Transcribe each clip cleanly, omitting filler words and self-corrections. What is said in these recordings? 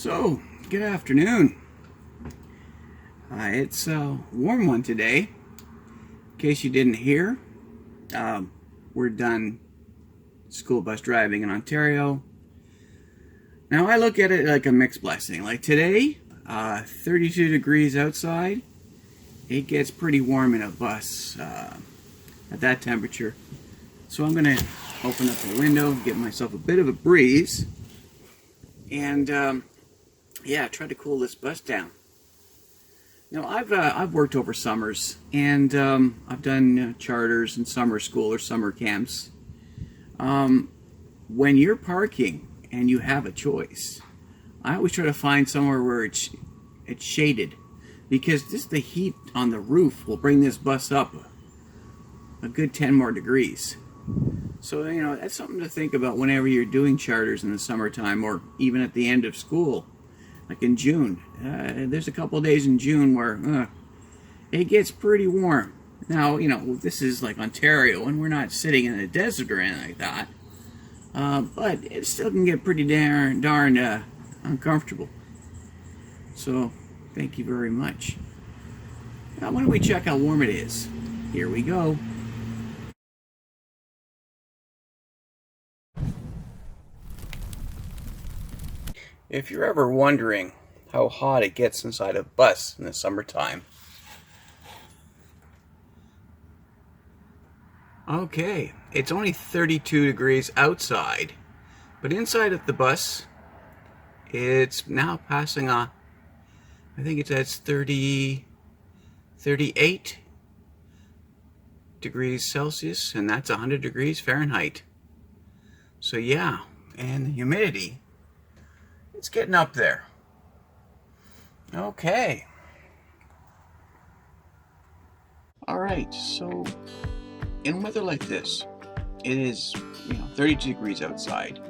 So, good afternoon. It's a warm one today. In case you didn't hear, we're done school bus driving in Ontario. Now, I look at it like a mixed blessing. Like today, 32 degrees outside. It gets pretty warm in a bus at that temperature. So I'm going to open up the window, get myself a bit of a breeze, and yeah, try to cool this bus down. Now, I've worked over summers, and I've done charters and summer school or summer camps. When you're parking and you have a choice, I always try to find somewhere where it's shaded, because just the heat on the roof will bring this bus up a good 10 more degrees. So, you know, that's something to think about whenever you're doing charters in the summertime, or even at the end of school. Like in June, there's a couple of days in June where it gets pretty warm. Now, you know, this is like Ontario, and we're not sitting in the desert or anything like that. But it still can get pretty darn uncomfortable. So, thank you very much. Now, why don't we check how warm it is? Here we go. If you're ever wondering how hot it gets inside a bus in the summertime, okay, it's only 32 degrees outside, but inside of the bus, it's now passing I think it's at 38 degrees Celsius, and that's 100 degrees Fahrenheit. So yeah, and the humidity, it's getting up there. Okay. Alright, so in weather like this, it is, 32 degrees outside.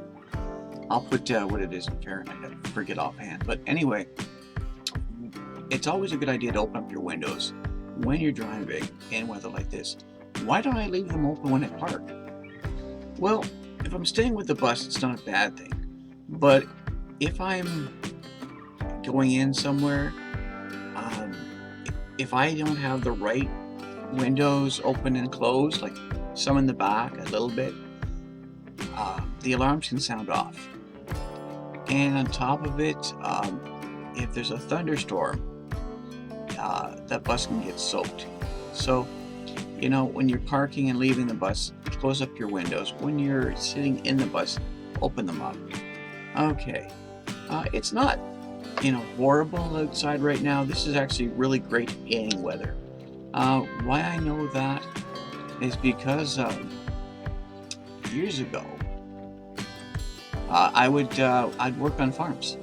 I'll put what it is in Fahrenheit. I forget offhand. But anyway, it's always a good idea to open up your windows when you're driving in weather like this. Why don't I leave them open when I park? Well, if I'm staying with the bus, it's not a bad thing. But if I'm going in somewhere, if I don't have the right windows open and closed, like some in the back a little bit, the alarms can sound off. And on top of it, if there's a thunderstorm, that bus can get soaked. So, when you're parking and leaving the bus, close up your windows. When you're sitting in the bus, open them up. Okay. It's not, horrible outside right now. This is actually really great any weather. Why I know that is because years ago, I'd work on farms,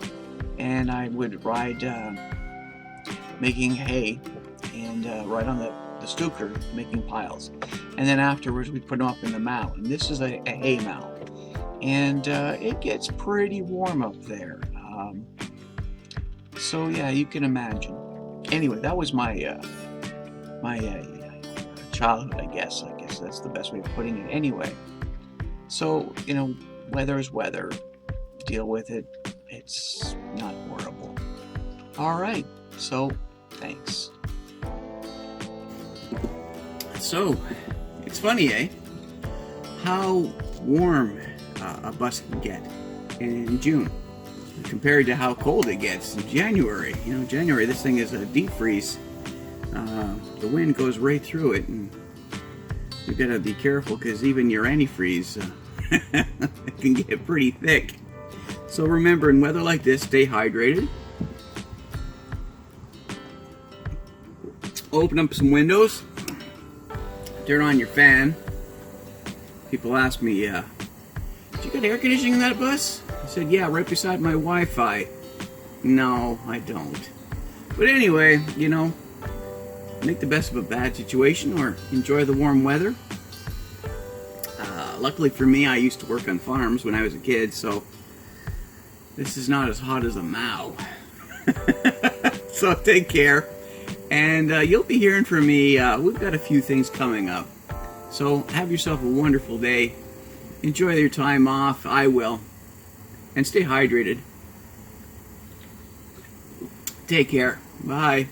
and I would ride making hay, and ride on the Stuker making piles, and then afterwards we put them up in the mow. And this is a hay mow, and it gets pretty warm up there. So yeah, you can imagine. Anyway, that was my childhood, I guess. I guess that's the best way of putting it. Anyway, so weather is weather. Deal with it. It's not horrible. All right. So, thanks. So, it's funny, eh? How warm a bus can get in June compared to how cold it gets in January. January, this thing is a deep freeze. The wind goes right through it, and you've got to be careful, because even your antifreeze it can get pretty thick. So remember, in weather like this, stay hydrated. Open up some windows. Turn on your fan. People ask me, "Did you got air conditioning in that bus?" I said, "Yeah, right beside my Wi-Fi." No, I don't. But anyway, make the best of a bad situation, or enjoy the warm weather. Luckily for me, I used to work on farms when I was a kid, so this is not as hot as a mow. So take care, and you'll be hearing from me. We've got a few things coming up. So have yourself a wonderful day. Enjoy your time off. I will. And stay hydrated. Take care. Bye.